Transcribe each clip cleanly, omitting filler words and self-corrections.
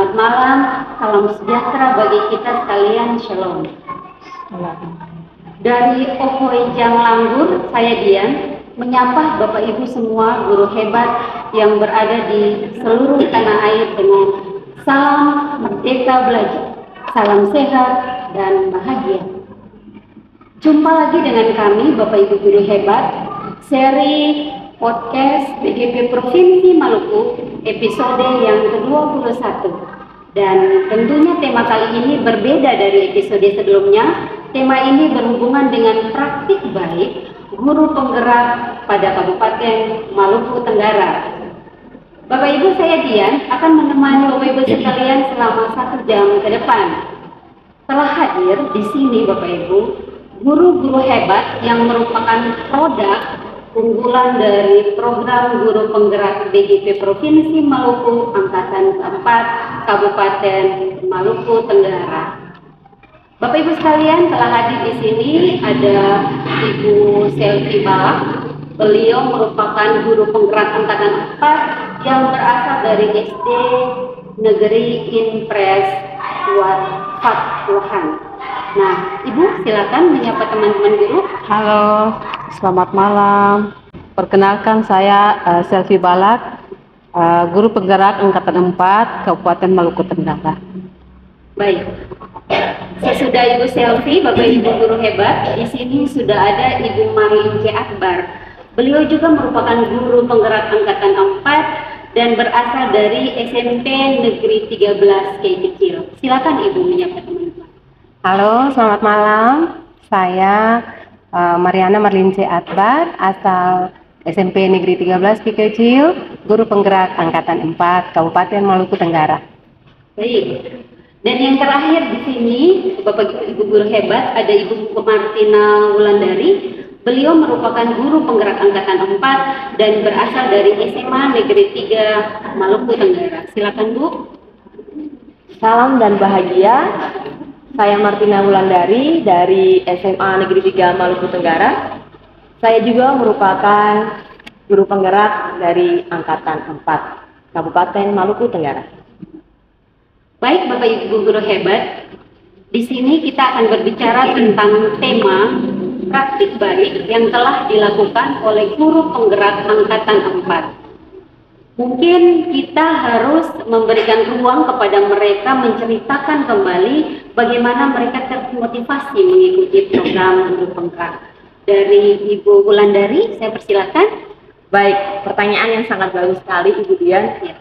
Selamat malam, salam sejahtera bagi kita sekalian, Shalom. Dari Ohoijang Langgur, saya Dian, menyapa Bapak Ibu semua guru hebat yang berada di seluruh tanah air dengan salam merdeka belajar, salam sehat dan bahagia. Jumpa lagi dengan kami Bapak Ibu guru hebat, seri podcast BGP Provinsi Maluku episode yang ke-21. Dan tentunya tema kali ini berbeda dari episode sebelumnya. Tema ini berhubungan dengan praktik baik guru penggerak pada Kabupaten Maluku Tenggara. Bapak Ibu, saya Dian akan menemani Bapak Ibu sekalian selama 1 jam ke depan. Telah hadir di sini Bapak Ibu guru-guru hebat yang merupakan produk unggulan dari program guru penggerak BGP Provinsi Maluku Angkatan 4 Kabupaten Maluku Tenggara. Bapak Ibu sekalian, telah hadir di sini ada Ibu Selvi Balak. Beliau merupakan guru penggerak Angkatan 4 yang berasal dari SD Negeri Impres Fatluhan. Nah, Ibu silakan menyapa teman-teman guru. Halo, selamat malam. Perkenalkan saya Selvi Balak, guru penggerak Angkatan 4 Kabupaten Maluku Tenggara. Baik. Sesudah Ibu Selvi, Bapak Ibu guru hebat, di sini sudah ada Ibu Marlince Akbar. Beliau juga merupakan guru penggerak Angkatan 4 dan berasal dari SMP Negeri 13 Kei Kecil. Silakan Ibu menyapa teman-teman. Halo, selamat malam. Saya Mariana Marlince Akbar, asal SMP Negeri 13 Kei Kecil, guru penggerak Angkatan 4 Kabupaten Maluku Tenggara. Baik. Dan yang terakhir di sini, Bapak Ibu guru hebat, ada Ibu Martina Wulandari. Beliau merupakan guru penggerak Angkatan 4 dan berasal dari SMA Negeri 3 Maluku Tenggara. Silakan Bu. Salam dan bahagia. Saya Martina Wulandari dari SMA Negeri 3 Maluku Tenggara. Saya juga merupakan guru penggerak dari Angkatan 4 Kabupaten Maluku Tenggara. Baik Bapak Ibu guru hebat, di sini kita akan berbicara tentang tema praktik baik yang telah dilakukan oleh guru penggerak Angkatan 4. Mungkin kita harus memberikan ruang kepada mereka menceritakan kembali bagaimana mereka termotivasi mengikuti program guru penggerak. Dari Ibu Wulandari, saya persilakan. Baik, pertanyaan yang sangat bagus sekali Ibu Dian. Ya.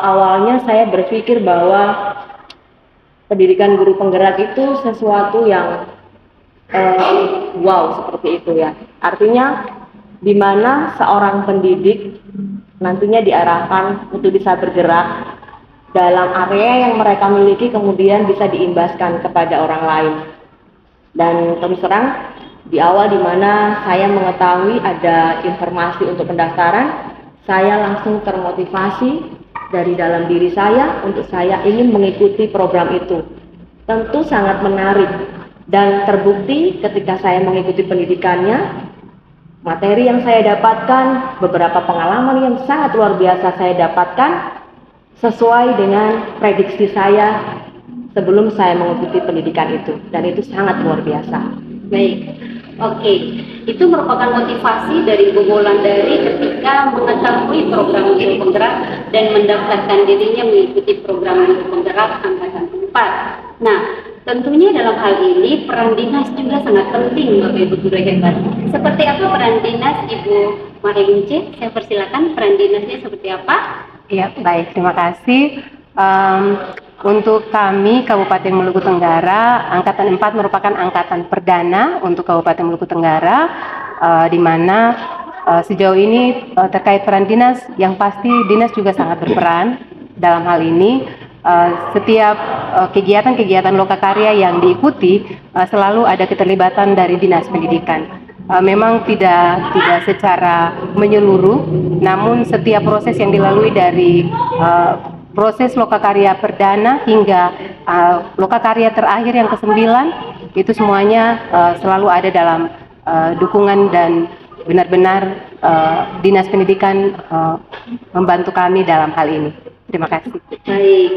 Awalnya saya berpikir bahwa pendidikan guru penggerak itu sesuatu yang wow seperti itu ya. Artinya di mana seorang pendidik nantinya diarahkan untuk bisa bergerak dalam area yang mereka miliki, kemudian bisa diimbaskan kepada orang lain. Dan terus terang di awal di mana saya mengetahui ada informasi untuk pendaftaran, saya langsung termotivasi dari dalam diri saya untuk saya ingin mengikuti program itu. Tentu sangat menarik dan terbukti ketika saya mengikuti pendidikannya. Materi yang saya dapatkan, beberapa pengalaman yang sangat luar biasa saya dapatkan sesuai dengan prediksi saya sebelum saya mengikuti pendidikan itu, dan itu sangat luar biasa. Baik, oke. Itu merupakan motivasi dari Bu Wulandari ketika mengetahui program guru penggerak dan mendaftarkan dirinya mengikuti program guru penggerak Angkatan 4. Nah, tentunya dalam hal ini peran dinas juga sangat penting Bapak Ibu guru hebat. Seperti apa peran dinas Ibu Marlince? Saya persilakan, peran dinasnya seperti apa? Ya, baik, terima kasih. Untuk kami Kabupaten Maluku Tenggara, Angkatan 4 merupakan angkatan perdana untuk Kabupaten Maluku Tenggara, di mana sejauh ini terkait peran dinas, yang pasti dinas juga sangat berperan dalam hal ini. Setiap kegiatan-kegiatan lokakarya yang diikuti selalu ada keterlibatan dari dinas pendidikan. Memang tidak secara menyeluruh, namun setiap proses yang dilalui dari proses lokakarya perdana hingga lokakarya terakhir yang ke-9 itu semuanya selalu ada dalam dukungan dan benar-benar dinas pendidikan membantu kami dalam hal ini. Terima kasih. Baik.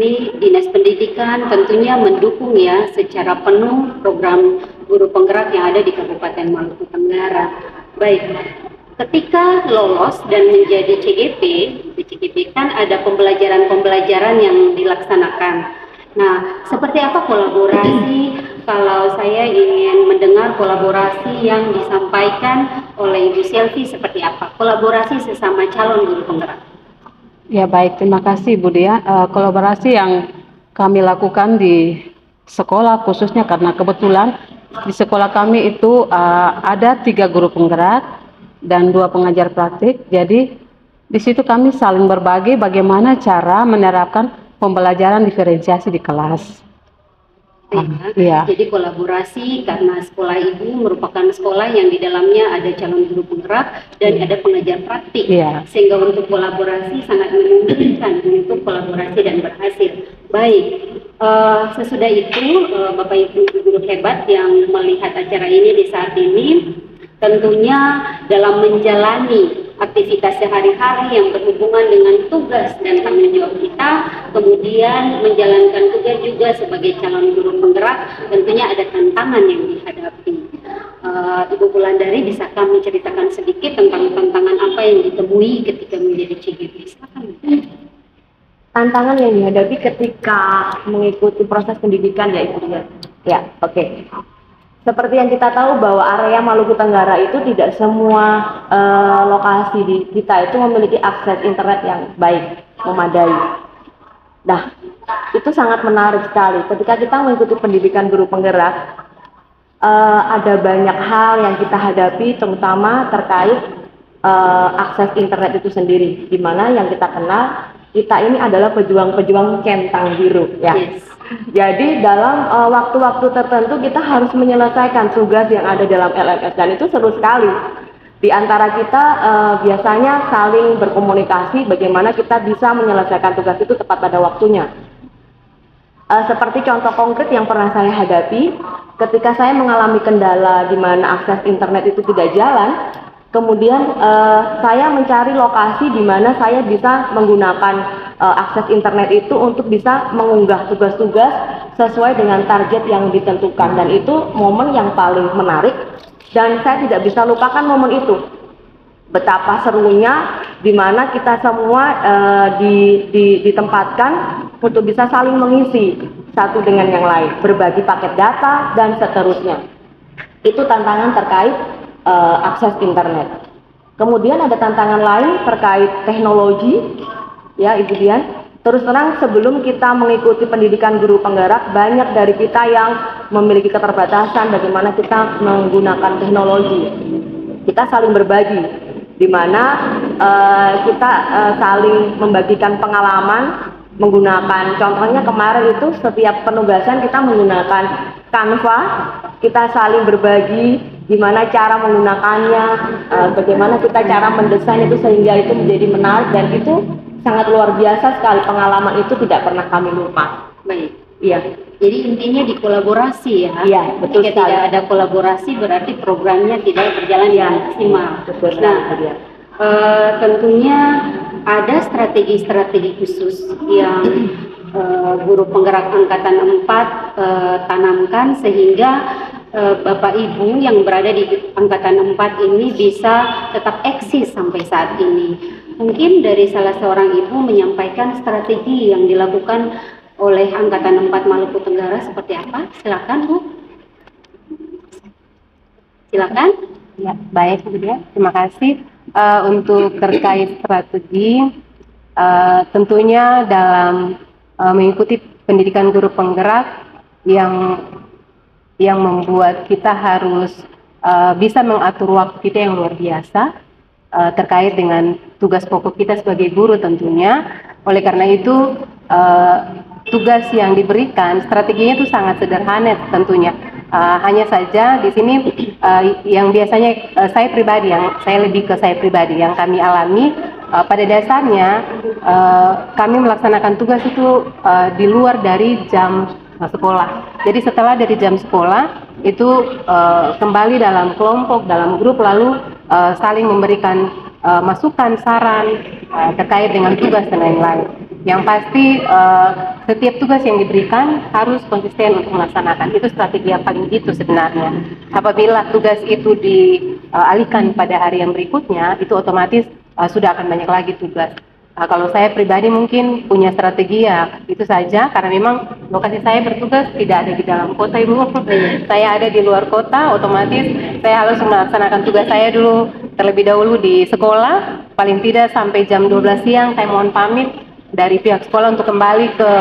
ini Dinas Pendidikan tentunya mendukung ya secara penuh program guru penggerak yang ada di Kabupaten Maluku Tenggara. Baik, ketika lolos dan menjadi CGP, di CGP kan ada pembelajaran-pembelajaran yang dilaksanakan. Nah, seperti apa kolaborasi kalau saya ingin mendengar kolaborasi yang disampaikan oleh Ibu Selvi seperti apa? Kolaborasi sesama calon guru penggerak. Ya baik, terima kasih Bu Dea. Kolaborasi yang kami lakukan di sekolah khususnya karena kebetulan di sekolah kami itu ada 3 guru penggerak dan 2 pengajar praktik. Jadi di situ kami saling berbagi bagaimana cara menerapkan pembelajaran diferensiasi di kelas. Ya. Jadi kolaborasi karena sekolah ibu merupakan sekolah yang di dalamnya ada calon guru penggerak dan ada pengajar praktik, sehingga untuk kolaborasi sangat memungkinkan untuk kolaborasi dan berhasil. Baik, sesudah itu Bapak Ibu guru hebat yang melihat acara ini di saat ini, tentunya dalam menjalani aktivitas sehari-hari yang berhubungan dengan tugas dan tanggung jawab kita, kemudian menjalankan tugas juga sebagai calon guru penggerak, tentunya ada tantangan yang dihadapi. Ibu Wulandari, bisa kami ceritakan sedikit tentang tantangan apa yang ditemui ketika menjadi CGP? Silakan. Tantangan yang dihadapi ketika mengikuti proses pendidikan ya Ibu ya. Ya, oke. Seperti yang kita tahu bahwa area Maluku Tenggara itu tidak semua lokasi di kita itu memiliki akses internet yang baik, memadai. Nah, itu sangat menarik sekali. Ketika kita mengikuti pendidikan guru penggerak, ada banyak hal yang kita hadapi, terutama terkait akses internet itu sendiri. Di mana yang kita kenal, kita ini adalah pejuang-pejuang centang biru, ya. Yes. Jadi dalam waktu-waktu tertentu kita harus menyelesaikan tugas yang ada dalam LMS dan itu seru sekali. Di antara kita biasanya saling berkomunikasi bagaimana kita bisa menyelesaikan tugas itu tepat pada waktunya. Seperti contoh konkret yang pernah saya hadapi, ketika saya mengalami kendala di mana akses internet itu tidak jalan, kemudian saya mencari lokasi di mana saya bisa menggunakan akses internet itu untuk bisa mengunggah tugas-tugas sesuai dengan target yang ditentukan, dan itu momen yang paling menarik dan saya tidak bisa lupakan momen itu. Betapa serunya di mana kita semua ditempatkan untuk bisa saling mengisi satu dengan yang lain, berbagi paket data dan seterusnya. Itu tantangan terkait akses internet. Kemudian ada tantangan lain terkait teknologi, ya Ibu Dian. Terus terang sebelum kita mengikuti pendidikan guru penggerak, banyak dari kita yang memiliki keterbatasan bagaimana kita menggunakan teknologi. Kita saling berbagi, di mana kita saling membagikan pengalaman menggunakan, contohnya kemarin itu setiap penugasan kita menggunakan Canva, kita saling berbagi gimana cara menggunakannya, bagaimana kita cara mendesain itu sehingga itu menjadi menarik, dan itu sangat luar biasa sekali. Pengalaman itu tidak pernah kami lupa. Baik, iya. Jadi intinya di kolaborasi ya. Iya, betul. Jika tidak ada kolaborasi berarti programnya tidak berjalan dengan maksimal. Betul. Nah, tentunya ada strategi-strategi khusus yang guru penggerak angkatan 4 tanamkan sehingga Bapak Ibu yang berada di angkatan 4 ini bisa tetap eksis sampai saat ini. Mungkin dari salah seorang ibu menyampaikan strategi yang dilakukan oleh angkatan 4 Maluku Tenggara seperti apa? Silakan Bu. Silakan. Ya, baik Bu Dia. Terima kasih. Untuk terkait strategi, tentunya dalam mengikuti pendidikan guru penggerak yang membuat kita harus bisa mengatur waktu kita yang luar biasa terkait dengan tugas pokok kita sebagai guru tentunya. Oleh karena itu tugas yang diberikan strateginya itu sangat sederhana tentunya. Hanya saja di sini yang biasanya saya lebih ke saya pribadi yang kami alami pada dasarnya kami melaksanakan tugas itu di luar dari jam sekolah. Jadi setelah dari jam sekolah itu kembali dalam kelompok, dalam grup, lalu saling memberikan masukan, saran terkait dengan tugas dan lain-lain. Yang pasti setiap tugas yang diberikan harus konsisten untuk melaksanakan. Itu strategi yang paling jitu sebenarnya. Apabila tugas itu dialihkan pada hari yang berikutnya, itu otomatis sudah akan banyak lagi tugas. Kalau saya pribadi mungkin punya strategi ya itu saja, karena memang lokasi saya bertugas tidak ada di dalam kota, Ibu. Saya ada di luar kota, otomatis saya harus melaksanakan tugas saya dulu terlebih dahulu di sekolah, paling tidak sampai jam 12 siang saya mohon pamit dari pihak sekolah untuk kembali ke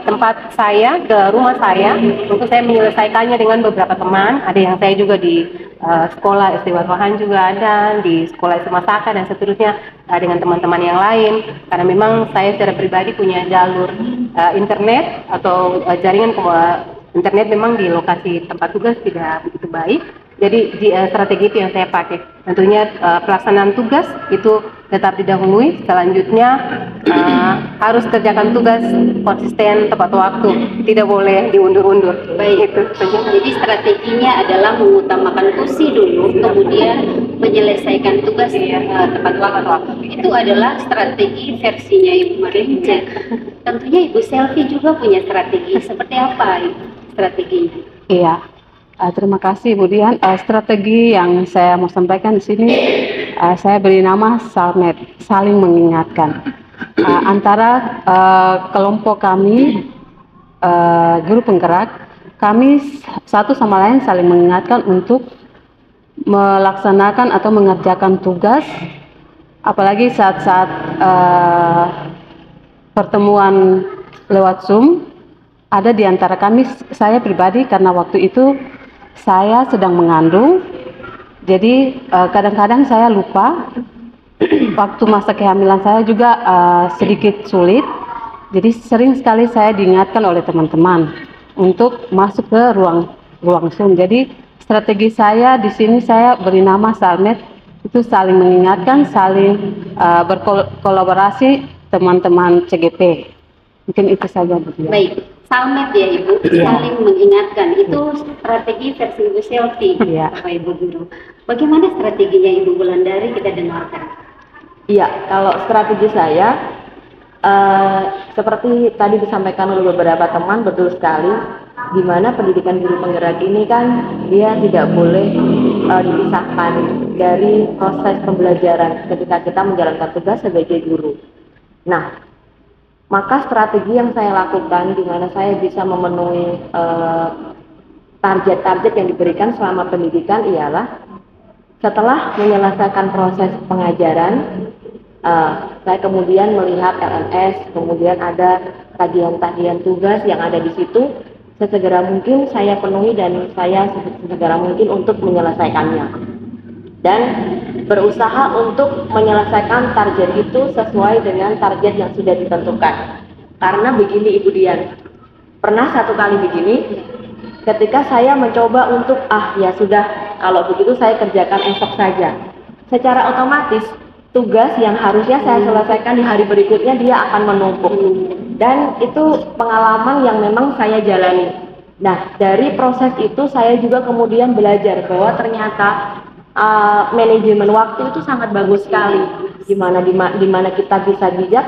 tempat saya, ke rumah saya, untuk saya menyelesaikannya dengan beberapa teman. Ada yang saya juga di sekolah SD Watwahan juga ada, di sekolah SMA Saka dan seterusnya, dengan teman-teman yang lain. Karena memang saya secara pribadi punya jalur internet atau jaringan internet memang di lokasi tempat tugas tidak begitu baik. Jadi strategi itu yang saya pakai. Tentunya pelaksanaan tugas itu tetap didahului. Selanjutnya harus kerjakan tugas konsisten tepat waktu, tidak boleh diundur-undur. Baik, Itu. jadi strateginya adalah mengutamakan kursi dulu, kemudian menyelesaikan tugas tepat waktu. Itu adalah strategi versinya Ibu Marinja. Tentunya Ibu Selvi juga punya strategi. Seperti apa strateginya? Iya. Terima kasih Bu Dian. Strategi yang saya mau sampaikan di sini saya beri nama SALMED, saling mengingatkan. Antara kelompok kami guru penggerak, kami satu sama lain saling mengingatkan untuk melaksanakan atau mengerjakan tugas, apalagi saat-saat pertemuan lewat Zoom. Ada di antara kami, saya pribadi karena waktu itu saya sedang mengandung, jadi kadang-kadang saya lupa. Waktu masa kehamilan saya juga sedikit sulit, jadi sering sekali saya diingatkan oleh teman-teman untuk masuk ke ruang Zoom. Jadi strategi saya di sini saya beri nama SALMED, itu saling mengingatkan, saling berkolaborasi teman-teman CGP. Mungkin itu saja Bu. Baik. SALMED ya Ibu, saling mengingatkan. Itu strategi versi Ibu Selvi, Bapak Ibu Guru. Bagaimana strateginya Ibu Wulandari, kita dengarkan. Iya, kalau strategi saya seperti tadi disampaikan oleh beberapa teman, betul sekali, di mana pendidikan guru penggerak ini kan dia tidak boleh dipisahkan dari proses pembelajaran ketika kita menjalankan tugas sebagai guru. Nah, maka strategi yang saya lakukan di mana saya bisa memenuhi target-target yang diberikan selama pendidikan ialah setelah menyelesaikan proses pengajaran, saya kemudian melihat LMS, kemudian ada tagihan-tagihan tugas yang ada di situ, sesegera mungkin saya penuhi dan saya sesegera mungkin untuk menyelesaikannya. Dan berusaha untuk menyelesaikan target itu sesuai dengan target yang sudah ditentukan. Karena begini Ibu Dian, pernah satu kali begini, ketika saya mencoba untuk ya sudah, kalau begitu saya kerjakan esok saja, secara otomatis tugas yang harusnya saya selesaikan di hari berikutnya dia akan menumpuk. Dan itu pengalaman yang memang saya jalani. Nah, dari proses itu saya juga kemudian belajar bahwa ternyata manajemen waktu itu sangat bagus sekali. Di mana kita bisa bijak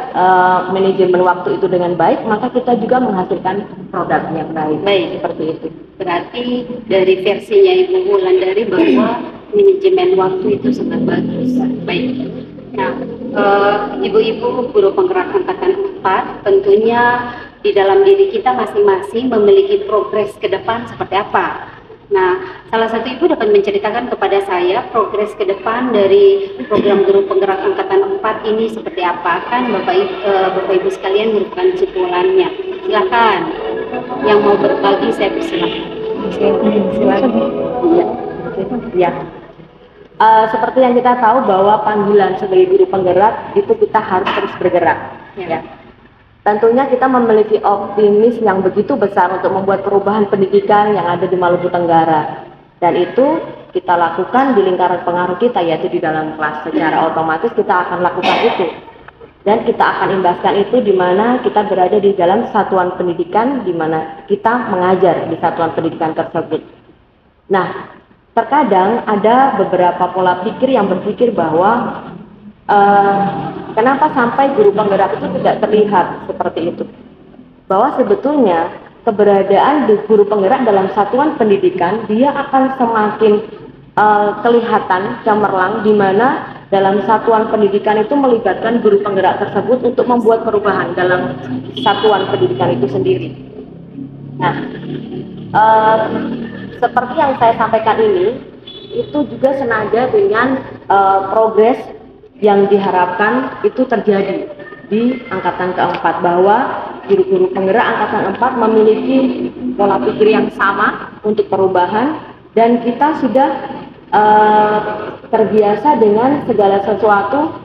manajemen waktu itu dengan baik, maka kita juga menghasilkan produk yang baik. Seperti itu. Berarti dari versinya Ibu Wulandari bahwa manajemen waktu itu sangat bagus. Baik. Nah, ibu-ibu guru penggerak angkatan 4, tentunya di dalam diri kita masing-masing memiliki progres ke depan seperti apa. Nah, salah satu ibu dapat menceritakan kepada saya progres ke depan dari program guru penggerak angkatan 4 ini seperti apa, kan Bapak Ibu sekalian merupakan kesimpulannya. Silakan, yang mau berbagi saya persilakan. Silakan. Ya. Seperti yang kita tahu bahwa panggilan sebagai guru penggerak itu kita harus terus bergerak. Ya. Tentunya kita memiliki optimis yang begitu besar untuk membuat perubahan pendidikan yang ada di Maluku Tenggara. Dan itu kita lakukan di lingkaran pengaruh kita, yaitu di dalam kelas. Secara otomatis kita akan lakukan itu. Dan kita akan imbaskan itu di mana kita berada di dalam satuan pendidikan, di mana kita mengajar di satuan pendidikan tersebut. Nah, terkadang ada beberapa pola pikir yang berpikir bahwa kenapa sampai guru penggerak itu tidak terlihat seperti itu? Bahwa sebetulnya keberadaan guru penggerak dalam satuan pendidikan dia akan semakin kelihatan cemerlang, di mana dalam satuan pendidikan itu melibatkan guru penggerak tersebut untuk membuat perubahan dalam satuan pendidikan itu sendiri. Nah, seperti yang saya sampaikan ini, itu juga senada dengan progres yang diharapkan itu terjadi di angkatan keempat, bahwa guru-guru penggerak angkatan 4 memiliki pola pikir yang sama untuk perubahan, dan kita sudah terbiasa dengan segala sesuatu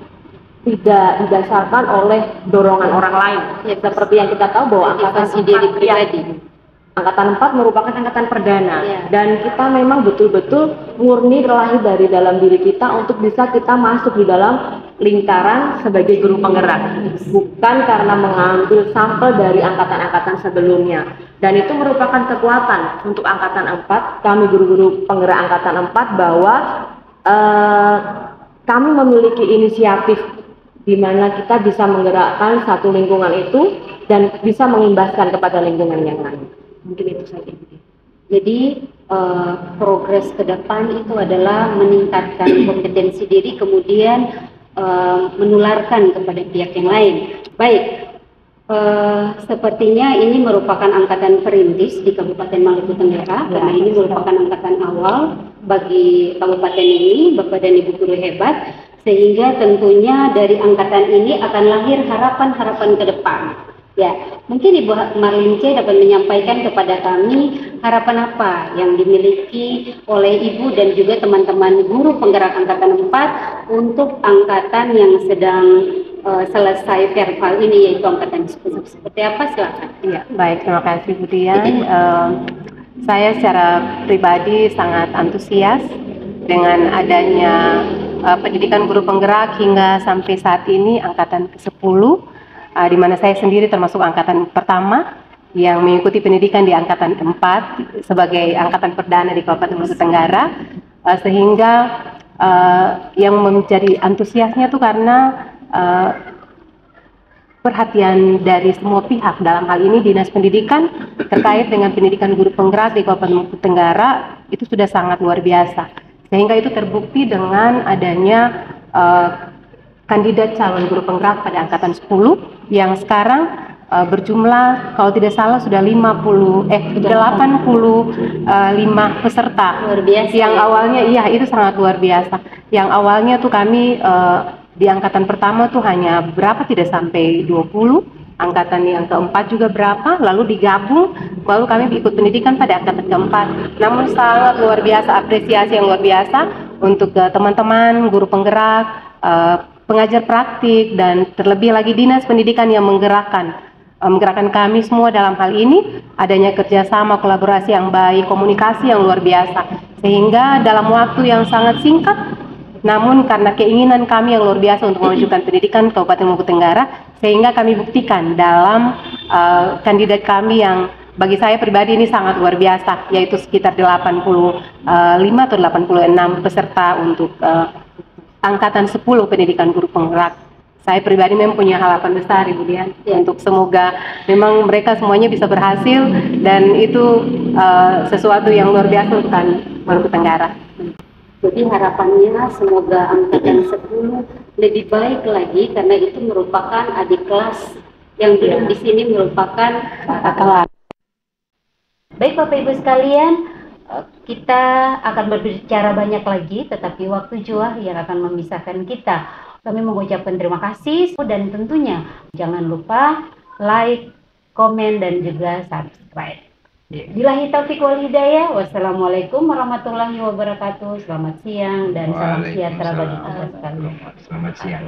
tidak didasarkan oleh dorongan orang lain. Ya, seperti yang kita tahu bahwa angkatan 4 angkatan 4 merupakan angkatan perdana, dan kita memang betul-betul murni terlahir dari dalam diri kita untuk bisa kita masuk di dalam lingkaran sebagai guru penggerak, bukan karena mengambil sampel dari angkatan-angkatan sebelumnya. Dan itu merupakan kekuatan untuk angkatan 4, kami guru-guru penggerak angkatan 4, bahwa kami memiliki inisiatif di mana kita bisa menggerakkan satu lingkungan itu dan bisa mengimbaskan kepada lingkungan yang lain. Mungkin itu saja. Jadi progres ke depan itu adalah meningkatkan kompetensi diri, kemudian menularkan kepada pihak yang lain. Baik, sepertinya ini merupakan angkatan perintis di Kabupaten Maluku Tenggara, karena ini merupakan angkatan awal bagi kabupaten ini, Bapak dan Ibu guru hebat, sehingga tentunya dari angkatan ini akan lahir harapan-harapan ke depan. Ya, mungkin Ibu Marlince dapat menyampaikan kepada kami harapan apa yang dimiliki oleh Ibu dan juga teman-teman guru penggerak angkatan 4 untuk angkatan yang sedang selesai verbal ini, yaitu angkatan 10. Seperti apa, silakan. Ya, baik, terima kasih Bu Dian. Saya secara pribadi sangat antusias dengan adanya pendidikan guru penggerak hingga sampai saat ini angkatan ke-10. Di mana saya sendiri termasuk angkatan pertama yang mengikuti pendidikan di angkatan 4 sebagai angkatan perdana di Kabupaten Maluku Tenggara, sehingga yang menjadi antusiasnya itu karena perhatian dari semua pihak, dalam hal ini Dinas Pendidikan terkait dengan pendidikan guru penggerak di Kabupaten Maluku Tenggara itu sudah sangat luar biasa, sehingga itu terbukti dengan adanya kandidat calon guru penggerak pada angkatan 10 yang sekarang berjumlah kalau tidak salah sudah 85 peserta. Luar biasa. Yang awalnya itu sangat luar biasa. Yang awalnya tuh kami di angkatan pertama tuh hanya berapa, tidak sampai 20. Angkatan yang keempat juga berapa, lalu digabung, lalu kami ikut pendidikan pada angkatan keempat. Namun sangat luar biasa, apresiasi yang luar biasa untuk teman-teman guru penggerak, pengajar praktik, dan terlebih lagi Dinas Pendidikan yang menggerakkan kami semua dalam hal ini, adanya kerjasama, kolaborasi yang baik, komunikasi yang luar biasa, sehingga dalam waktu yang sangat singkat, namun karena keinginan kami yang luar biasa untuk memajukan pendidikan Kabupaten Maluku Tenggara, sehingga kami buktikan dalam kandidat kami yang bagi saya pribadi ini sangat luar biasa, yaitu sekitar 85 atau 86 peserta untuk angkatan 10 pendidikan guru penggerak. Saya pribadi memang punya harapan besar, Ibu Dian, untuk semoga memang mereka semuanya bisa berhasil, dan itu sesuatu yang luar biasa untuk Maluku Tenggara. Jadi harapannya semoga angkatan 10 lebih baik lagi, karena itu merupakan adik kelas yang duduk di sini merupakan kakak kelas. Baik Bapak Ibu sekalian, kita akan berbicara banyak lagi, tetapi waktu jua yang akan memisahkan kita. Kami mengucapkan terima kasih, dan tentunya jangan lupa like, komen, dan juga subscribe. Billahi taufiq wal hidayah. Wassalamualaikum warahmatullahi wabarakatuh. Selamat siang dan salam sejahtera bagi kita sekalian. Selamat siang.